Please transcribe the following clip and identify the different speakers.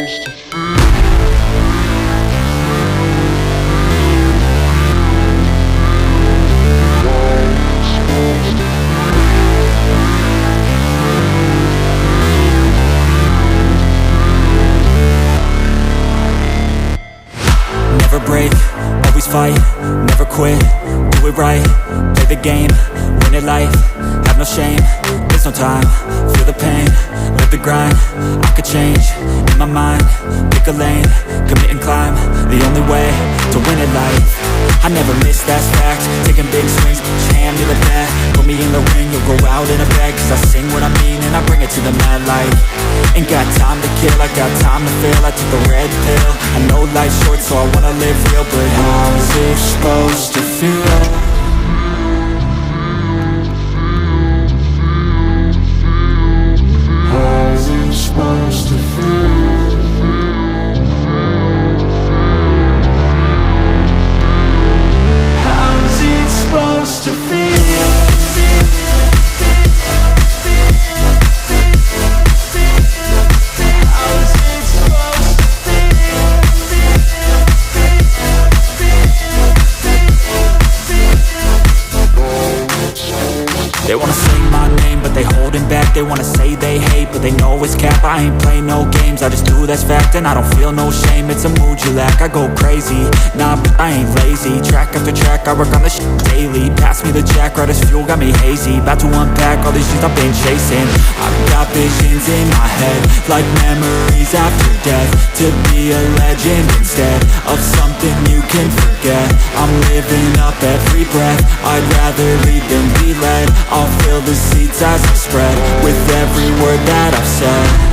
Speaker 1: Never break, always fight, never quit, do it right, play the game, win it life, have no shame, there's no time, feel the pain, live the grind, I could change, in my mind, pick a lane, commit and climb, the only way to win it life, I never miss, that's fact, taking big swings, hand me the bat, put me in the ring, you'll go out in a bag, cause I sing what I mean and I bring it to the mad light, ain't got time to kill, I got time to feel, I took the red pill, I know life's short so I wanna live real, but how's it supposed to feel? How's it supposed to feel? How's it supposed to feel? They wanna sing my name, but they holding back. They wanna say they hate, but they know it's cap. I ain't play no games, I just do that's fact. And I don't feel no shame, it's a mood you lack. I go crazy, nah, but I ain't lazy. Track after track, I work on this shit daily. Pass me the jack, right as fuel, got me hazy. About to unpack all these things I've been chasing. I've got visions in my head, like memories after death. To be a legend instead of something you can forget. I'm living up every breath, I'd rather lead than be led. I'll fill the seats as I spread with every word that I've said.